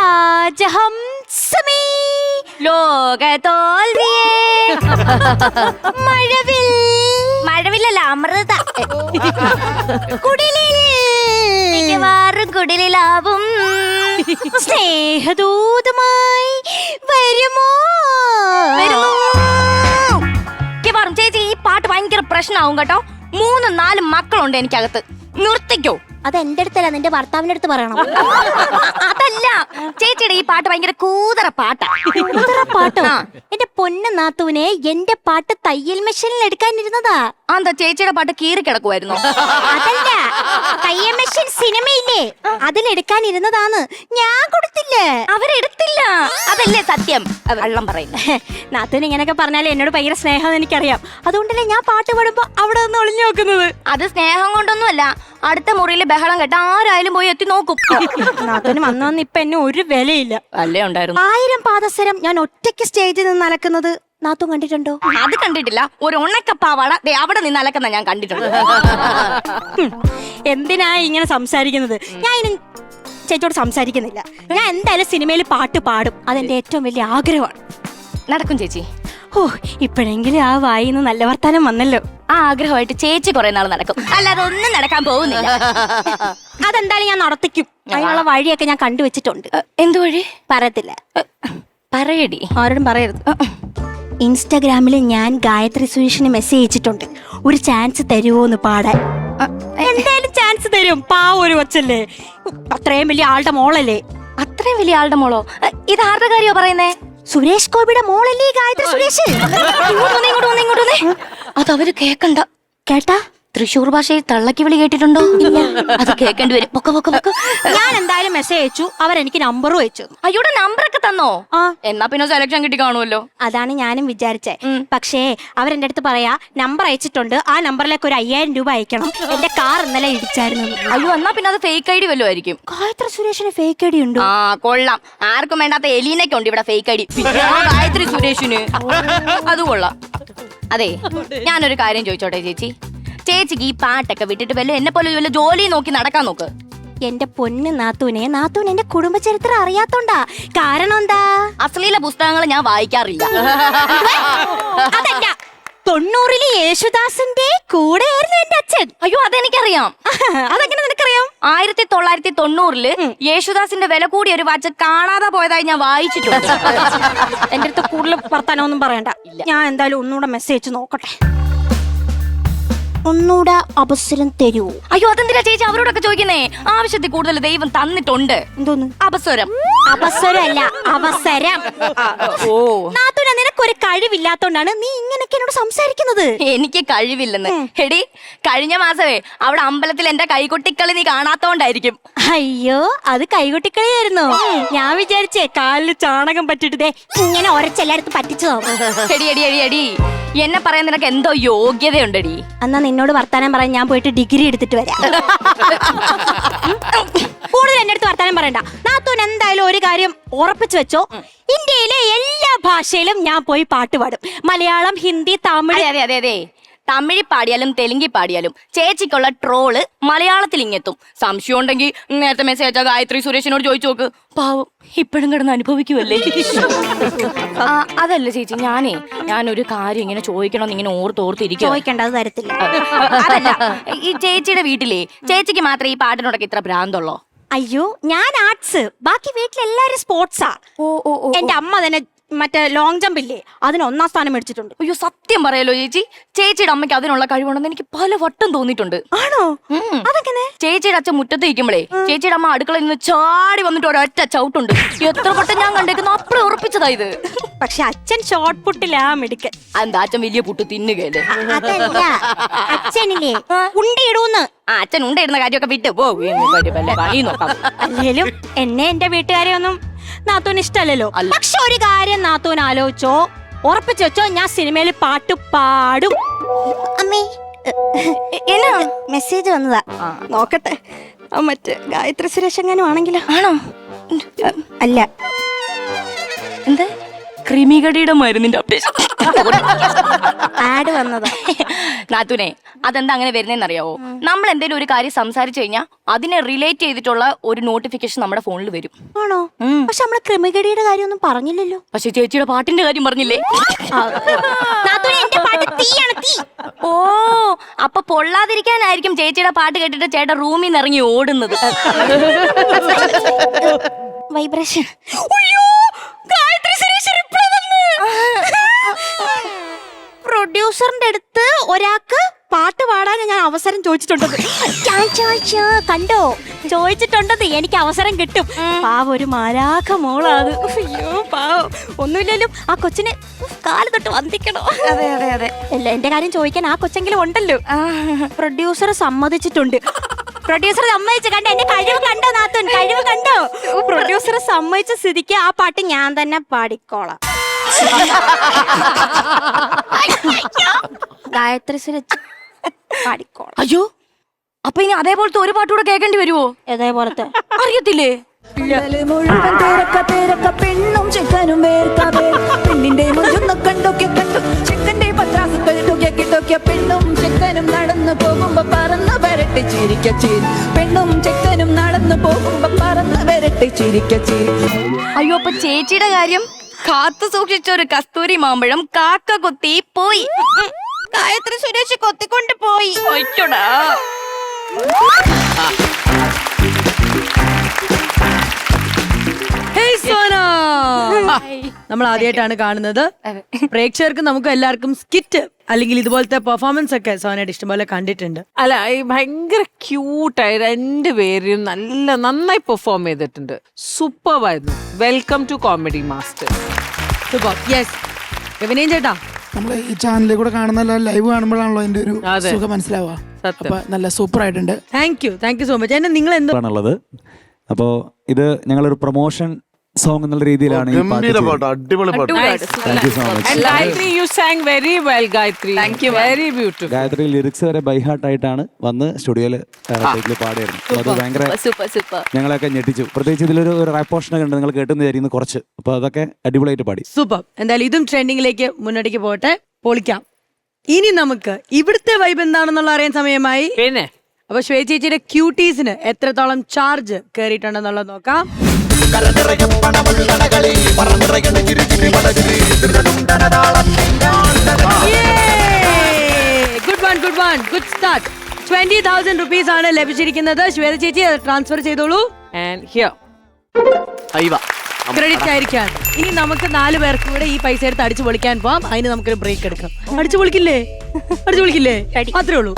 രാജഹംസമേ ലോക തോൽവിയേ മഴവില്ലല്ല അമൃത കുടിലിൽ മിക്കവാറും കുടിലാവും സ്നേഹദൂതമായി വരുമോ ചേച്ചി ഈ പാട്ട് ഭയങ്കര പ്രശ്നമാവും കേട്ടോ. 3-4 മക്കളുണ്ട് എനിക്കകത്ത്. നിർത്തിക്കോ. അത് എന്റെ അടുത്തല്ല, നിന്റെ ഭർത്താവിന്റെ അടുത്ത് പറയണം. അതല്ല ചേച്ചിയുടെ ഈ പാട്ട് ഭയങ്കര കൂതറ പാട്ടാ. പാട്ടോ? എന്റെ പൊന്നു നാത്തൂനെ, എന്റെ പാട്ട് തയ്യൽ മെഷീനിൽ എടുക്കാനിരുന്നതാ. എന്താ ചേച്ചിയുടെ പാട്ട് കീറി കിടക്കുമായിരുന്നു? അതല്ല, തയ്യൽ മെഷീൻ സിനിമയില്ലേ, അതിലെടുക്കാനിരുന്നതാന്ന്. ഞാൻ കൊടുത്തില്ലേ? അവരെടുത്തില്ല. അതല്ലേ സത്യം. വെള്ളം പറയുന്നു. നാത്തൂന് ഇങ്ങനെയൊക്കെ പറഞ്ഞാലേ എന്നോട് ഭയങ്കര സ്നേഹം എനിക്കറിയാം. അതുകൊണ്ടല്ലേ ഞാൻ പാട്ട് പാടുമ്പോ അവിടെ നിന്ന് ഒളിഞ്ഞു നോക്കുന്നത്. അത് സ്നേഹം കൊണ്ടൊന്നുമല്ല, അടുത്ത മുറിയിൽ ബഹളം കേട്ട ആരായാലും പോയി എത്തി നോക്കും. നാത്തൂന് വന്നു ഇപ്പൊ എന്നെ ഒരു വിലയില്ല. അല്ലേ ഉണ്ടായിരുന്നു. 1000 പാദസരം ഞാൻ ഒറ്റയ്ക്ക് സ്റ്റേജിൽ നിന്ന് അലക്കുന്നത് നാത്തൂൻ കണ്ടിട്ടുണ്ടോ? അത് കണ്ടിട്ടില്ല. ഒരു ഉണക്കപ്പാവാട അവിടെ നിന്ന് അലക്കുന്ന ഞാൻ കണ്ടിട്ടുണ്ട്. എന്തിനാ ഇങ്ങനെ സംസാരിക്കുന്നത്? ഞാൻ ഇനി ചേച്ചിയോട് സംസാരിക്കുന്നില്ല. ഞാൻ എന്തായാലും സിനിമയിൽ പാട്ട് പാടും. അതെന്റെ ഏറ്റവും വലിയ ആഗ്രഹമാണ്. നടക്കും ചേച്ചി. ഓ, ഇപ്പോഴെങ്കിലും ആ വായിന്ന് നല്ല വർത്താനം വന്നല്ലോ. ആ ആഗ്രഹമായിട്ട് ചേച്ചി കുറെ നാൾ നടക്കും, അല്ലാതെ ഒന്നും നടക്കാൻ പോകുന്നില്ല. അതെന്തായാലും ഞാൻ നടത്തിക്കും. അതിനുള്ള വഴിയൊക്കെ ഞാൻ കണ്ടുവച്ചിട്ടുണ്ട്. എന്ത് വഴി? പറയത്തില്ല. പറയടി. ആരോടും പറയരുത്. ഇൻസ്റ്റാഗ്രാമിൽ ഞാൻ ഗായത്രി സുരേഷിന് മെസ്സേജ് അയച്ചിട്ടുണ്ട്. ഒരു ചാൻസ് തരുമോന്ന് പാടാൻ. എന്തായാലും ചാൻസ് തരും. ഒരു കൊച്ചല്ലേ, അത്രയും വലിയ ആളുടെ മോളല്ലേ. അത്രയും വലിയ ആളുടെ മോളോ? ഇത് ആരുടെ കാര്യോ പറയുന്നേ? സുരേഷ് ഗോപിയുടെ മോളല്ലേ ഗായത്രി സുരേഷ്. ഇങ്ങോട്ട് അത് അവര് കേക്കണ്ട. കേട്ടാ? തൃശ്ശൂർ ഭാഷയിൽ തള്ളക്കി വിളി കേട്ടിട്ടുണ്ടോ? ഇല്ല. അത് കേക്കേണ്ടി വരും. ഞാൻ എന്തായാലും മെസ്സേജ് അയച്ചു. അവരെനിക്ക് നമ്പറും അയച്ചു. അയ്യോടെ നമ്പറൊക്കെ തന്നോ? എന്നാ പിന്നെ സെലക്ഷൻ കിട്ടി കാണുമല്ലോ. അതാണ് ഞാനും വിചാരിച്ചേ. പക്ഷേ അവരെന്റെ അടുത്ത് പറയാ, നമ്പർ അയച്ചിട്ടുണ്ട്, ആ നമ്പറിലേക്ക് ഒരു 5000 രൂപ അയക്കണം. എന്റെ കാർ ഇന്നലെ ഇടിച്ചായിരുന്നു. അയ്യോ, എന്നാ പിന്നെ അത് ഫേക്ക് ഐഡി വല്ലതും ആയിരിക്കും. ഗായത്രി സുരേഷിന് ഫേക്ക് ഐഡി ഉണ്ടോ? ആ കൊള്ളാം. ആർക്കും വേണ്ടാത്ത എലീനൊക്കെ ഉണ്ട് ഇവിടെ ഫേക്ക് ഐഡി. ഗായത്രി സുരേഷിന് അത് കൊള്ളാം. അതെ, ഞാനൊരു കാര്യം ചോദിച്ചോട്ടെ ചേച്ചി. ചേച്ചിക്ക് ഈ പാട്ടൊക്കെ വിട്ടിട്ട് വല്ല എന്നെ പോലെ വല്ല ജോലി നോക്കി നടക്കാൻ നോക്ക്. എന്റെ പൊന്ന് നാത്തൂൻ എന്റെ കുടുംബ ചരിത്രം അറിയാത്തോണ്ടാ. കാരണം എന്താ? അശ്ലീല പുസ്തകങ്ങൾ ഞാൻ വായിക്കാറില്ല. അതല്ല, 90-ൽ യേശുദാസിന്റെ കൂടെയായിരുന്നു എന്റെ അച്ഛൻ. അയ്യോ, അതെനിക്കറിയാം. അതെങ്ങനെ നിനക്കറിയാം? 1990-ൽ യേശുദാസിന്റെ വില കൂടിയ ഒരു വാച്ച് കാണാതെ പോയതായി ഞാൻ വായിച്ചിട്ടുണ്ട്. എന്റെ അടുത്ത് കൂടുതൽ വർത്താനൊന്നും പറയണ്ട. ഞാൻ എന്തായാലും ഒന്നുകൂടെ മെസ്സേജ് നോക്കട്ടെ. ഒന്നുകൂടെ അവസരം തരൂ. അയ്യോ, അതെന്തിനാ ചേച്ചി അവരോടൊക്കെ ചോദിക്കുന്നേ? ആവശ്യത്തിൽ കൂടുതൽ ദൈവം തന്നിട്ടുണ്ട്. എന്തോന്ന് അവസരം? അവസരമല്ല, അവസരം. ഓ, നാത്തൂന, നിനക്കൊരു കഴിവില്ലാത്തോണ്ടാണ് നീ ഇങ്ങനെയൊക്കെ എന്നോട് സംസാരിക്കുന്നത്. എനിക്ക് കഴിവില്ലെന്ന്? എടി, കഴിഞ്ഞ മാസമേ അവിടെ അമ്പലത്തിൽ എന്റെ കൈകൊട്ടിക്കളി നീ കാണാത്തോണ്ടായിരിക്കും. അയ്യോ, അത് കൈകൊട്ടിക്കളിയായിരുന്നു. ഞാൻ വിചാരിച്ചേ കാലില് ചാണകം പറ്റിട്ടേ ഇങ്ങനെ ഒരച്ചെല്ലായിടത്തും പറ്റിച്ചതോ. എടി, എന്നെ പറയാൻ നിനക്ക് എന്തോ യോഗ്യതയുണ്ടടി. എന്നാ നിന്നോട് വർത്താനം പറയാൻ ഞാൻ പോയിട്ട് ഡിഗ്രി എടുത്തിട്ട് വരാം. കൂടുതൽ എന്റെ അടുത്ത് വർത്താനം പറയണ്ട. നാത്തൂൻ എന്തായാലും ഒരു കാര്യം ഉറപ്പിച്ചു വെച്ചോ, ഇന്ത്യയിലെ എല്ലാ ഭാഷയിലും ഞാൻ പോയി പാട്ട് പാടും. മലയാളം, ഹിന്ദി, തമിഴ്. അതെ, തമിഴ് പാടിയാലും തെലുങ്കി പാടിയാലും ചേച്ചിക്കുള്ള ട്രോള് മലയാളത്തിൽ ഇങ്ങെത്തും. സംശയം ഉണ്ടെങ്കിൽ നേരത്തെ മെസ്സേജ് അയച്ച ഗായത്രി സുരേഷിനോട് ചോദിച്ചു നോക്ക്. പാവം, ഇപ്പോഴും കിടന്ന് അനുഭവിക്കുമല്ലേ. അതല്ല ചേച്ചി, ഞാനൊരു കാര്യം ഇങ്ങനെ ചോദിക്കണമെന്ന് ഇങ്ങനെ ഓർത്തിരിക്കും. ചോദിക്കേണ്ടത് തരത്തില്ല. അതല്ല, ഈ ചേച്ചിയുടെ വീട്ടിലെ ചേച്ചിക്ക് മാത്രമേ ഈ പാട്ടിനോടൊക്കെ ഇത്ര ഭ്രാന്തള്ളോ? അയ്യോ, ഞാൻ ആർട്സ്, ബാക്കി വീട്ടിലെല്ലാരും സ്പോർട്സാ. എന്റെ അമ്മ തന്നെ മറ്റേ ലോങ് ജമ്പ് ഇല്ലേ, അതിന് 1ാം സ്ഥാനം മേടിച്ചിട്ടുണ്ട്. അയ്യോ, സത്യം പറയാലോ ചേച്ചി, ചേച്ചിയുടെ അമ്മയ്ക്ക് അതിനുള്ള കഴിവുണ്ടെന്ന് എനിക്ക് പല വട്ടം തോന്നിയിട്ടുണ്ട്. ആണോ? അതെങ്ങനെ? ചേച്ചിയുടെ അച്ഛൻ മുറ്റത്ത് ഇരിക്കുമ്പോഴേ ചേച്ചിയുടെ അമ്മ അടുക്കളയിൽ നിന്ന് ചാടി വന്നിട്ട് ഒരൊറ്റ ചവിട്ടുണ്ട്. എത്ര വട്ടം ഞാൻ കണ്ടേക്കുന്നു, അപ്പഴേ ഉറപ്പിച്ചതാ ഇത്. പക്ഷെ അച്ഛൻ ഷോർട്ട് പുട്ടിലാ മിടുക്കൻ. എന്താ അച്ഛൻ വലിയ പുട്ട് തിന്നുകയല്ലേ? അതല്ല, അച്ഛനില്ലേ ഉണ്ടിടൂന്ന്. അച്ഛൻ ഉണ്ടിടുന്ന കാര്യമൊക്കെ വിട്ട് പണി നോക്കാം. അല്ലേലും എന്നെ എന്റെ വീട്ടുകാരെ ഒന്നും നാത്തൂന് ഇഷ്ടമല്ലല്ലോ. പക്ഷെ ഒരു കാര്യം നാത്തൂൻ ആലോചിച്ചോ, ഉറപ്പിച്ചു വെച്ചോ, ഞാൻ സിനിമയിൽ പാട്ട് പാടും. അമ്മേ, എന്നാ മെസ്സേജ് വന്നതാ, നോക്കട്ടെ. മറ്റേ ഗായത്രി സുരേഷ് എങ്ങാനും ആണെങ്കിലോ? ആണോ? അല്ല, എന്താ ക്രിമികടിയുടെ മരുന്നിന്റെ അപ്ഡേഷൻ. ആഡ് വന്നതാ. നാത്തൂനെ, അതെന്താ അങ്ങനെ വരുന്നതെന്നറിയാവോ? നമ്മൾ എന്തെങ്കിലും ഒരു കാര്യം സംസാരിച്ചു കഴിഞ്ഞാൽ അതിനെ റിലേറ്റ് ചെയ്തിട്ടുള്ള ഒരു നോട്ടിഫിക്കേഷൻ നമ്മുടെ ഫോണിൽ വരും. ആണോ? പക്ഷെ നമ്മള് ക്രിമികടിയുടെ കാര്യമൊന്നും പറഞ്ഞില്ലല്ലോ. പക്ഷെ ചേച്ചിയുടെ പാട്ടിന്റെ കാര്യം പറഞ്ഞില്ലേ? നാത്തൂനെ, എന്റെ പാട്ട് തീയാണ്, തീ. ഓ, അപ്പൊ പൊള്ളാതിരിക്കാനായിരിക്കും ചേച്ചിയുടെ പാട്ട് കേട്ടിട്ട് ചേട്ടൻ റൂമിൽ നിന്ന് ഇറങ്ങി ഓടുന്നത്. വൈബ്രേഷൻ. പ്രൊഡ്യൂസറിന്റെ അടുത്ത് ഒരാൾക്ക് പാട്ട് പാടാൻ ഞാൻ അവസരം ചോദിച്ചിട്ടുണ്ടത്. കണ്ടോ, ചോദിച്ചിട്ടുണ്ടത്. എനിക്ക് അവസരം കിട്ടും. പാവം, ഒരു മാലാഖ മോളാത്. അയ്യോ പാവം. ഒന്നുമില്ലല്ലോ, ആ കൊച്ചിന് കാല് തൊട്ട് വന്ദിക്കണോ? അതെ അതെ അതെ. അല്ല, എന്റെ കാര്യം ചോദിക്കാൻ ആ കൊച്ചെങ്കിലും ഉണ്ടല്ലോ. പ്രൊഡ്യൂസർ സമ്മതിച്ചിട്ടുണ്ട്. പ്രൊഡ്യൂസർ സമ്മതിച്ചു. കണ്ടോ, എന്റെ കഴിവ് കണ്ടോ നാത്തൂൻ? കഴിവ് കണ്ടോ? പ്രൊഡ്യൂസർ സമ്മതിച്ച സ്ഥിതിക്ക് ആ പാട്ട് ഞാൻ തന്നെ പാടിക്കോളാം. ഗായത്രി സുരച്ച് പാടിക്കോളാം. അയ്യോ, അപ്പൊ ഇനി അതേപോലത്തെ ഒരു പാട്ടുകൂടെ കേൾക്കേണ്ടി വരുവോ? അതേപോലത്തെ അറിയത്തില്ലേ? മുഴുവൻ പേരക്ക പെണ്ണും ചെക്കനും പെണ്ണിന്റെ മുഞ്ചൊന്ന് കണ്ടൊക്കെ കണ്ടു ചെക്കന്റെ പത്രാസ് കിട്ടൊക്കെ പെണ്ണും ചെക്കനും നടന്നു പോകുമ്പോ പറന്ന് വരട്ടെ ചിരിക്ക ചിരി പെണ്ണും ചെക്കനും നടന്നു പോകുമ്പോ പറന്ന് വരട്ടെ ചിരിക്ക ചിരി. അയ്യോ, അപ്പൊ ചേച്ചിയുടെ കാര്യം കാത്തു സൂക്ഷിച്ച ഒരു കസ്തൂരി മാമ്പഴം കാക്ക കൊത്തി പോയി. ഗായത്രി സുരേഷ് കൊത്തിക്കൊണ്ട് പോയി. ഒയ്ക്കോടാ. നമ്മൾ ആദ്യമായിട്ടാണ് കാണുന്നത്. പ്രേക്ഷകർക്ക് നമുക്ക് എല്ലാവർക്കും സ്കിറ്റ് അല്ലെങ്കിൽ ഇതുപോലത്തെ പെർഫോമൻസ് ഒക്കെ സോനയുടെ ഇഷ്ടംപോലെ കണ്ടിട്ടുണ്ട്. അല്ല, ഈ ഭയങ്കര ക്യൂട്ടായി രണ്ടുപേരും നന്നായി പെർഫോം ചെയ്തിട്ടുണ്ട്. സൂപ്പർവായിരുന്നു. Welcome to Comedy Master. Super. Yes, Vinayan ചേട്ടാ, നമ്മള് ഈ ചാനലിൽ കൂടെ കാണുന്ന ലൈവ് കാണുമ്പോഴാണല്ലോ അതിന്റെ ഒരു അതെ. സുഖം മനസ്സിലാവുക. സത്യം. അപ്പൊ നല്ല സൂപ്പർ ആയിട്ടുണ്ട്. Thank you so much. എന്നെ നിങ്ങൾ എന്ത് ആണുള്ളത്. അപ്പോൾ ഇത് ഞങ്ങളൊരു പ്രൊമോഷൻ സോങ് എന്നുള്ള രീതിയിലാണ് ഈ പാട്ട് ഗംഭീര പാട്ട്, അടിപൊളി പാട്ട്. Thank you so much. And Gayatri, you sang very well, Gayatri. Thank you. Very beautiful. Gayathri lyrics വരെ ബൈ ഹാർട്ട് ആയിട്ടാണ് വന്ന് സ്റ്റുഡിയോയിൽ പാടിയായിരുന്നു. അപ്പോൾ അത് ഭയങ്കര സൂപ്പർ സൂപ്പർ. ഞങ്ങളെയൊക്കെ ഞെട്ടിച്ചു. പ്രത്യേകിച്ച് ഇതിലൊരു റാപ്പ് പോർഷനൊക്കെ ഉണ്ട്, നിങ്ങൾ കേട്ടെന്ന് വിചാരിക്കുന്നു കുറച്ച്. അപ്പോൾ അതൊക്കെ അടിപൊളിയായിട്ട് പാടി. സൂപ്പർ. എന്തായാലും ഇതും ട്രെൻഡിങ്ങിലേക്ക് മുന്നോട്ടേക്ക് പോട്ടെ, പൊളിക്കാം. ഇനി നമുക്ക് ഇവിടുത്തെ വൈബ് എന്താണെന്നുള്ള അറിയാൻ സമയമായി. പിന്നെ അപ്പൊ ശ്വേത ചേച്ചിയുടെ ക്യൂട്ടീസിന് എത്രത്തോളം ചാർജ് കയറിയിട്ടുണ്ടെന്നുള്ളത് നോക്കാം. Good start. 20,000 rupees ആണ് ലഭിച്ചിരിക്കുന്നത്. ശ്വേത ചേച്ചി ട്രാൻസ്ഫർ ചെയ്തോളൂ. and here. ക്രെഡിറ്റ് ആയിരിക്കാൻ. ഇനി നമുക്ക് 4 പേർക്ക് കൂടെ ഈ പൈസ എടുത്ത് അടിച്ചു പൊളിക്കാൻ പോവാം. അതിന് നമുക്കൊരു ബ്രേക്ക് എടുക്കാം. അടിച്ചു പൊളിക്കില്ലേ? അത്രേ ഉള്ളൂ.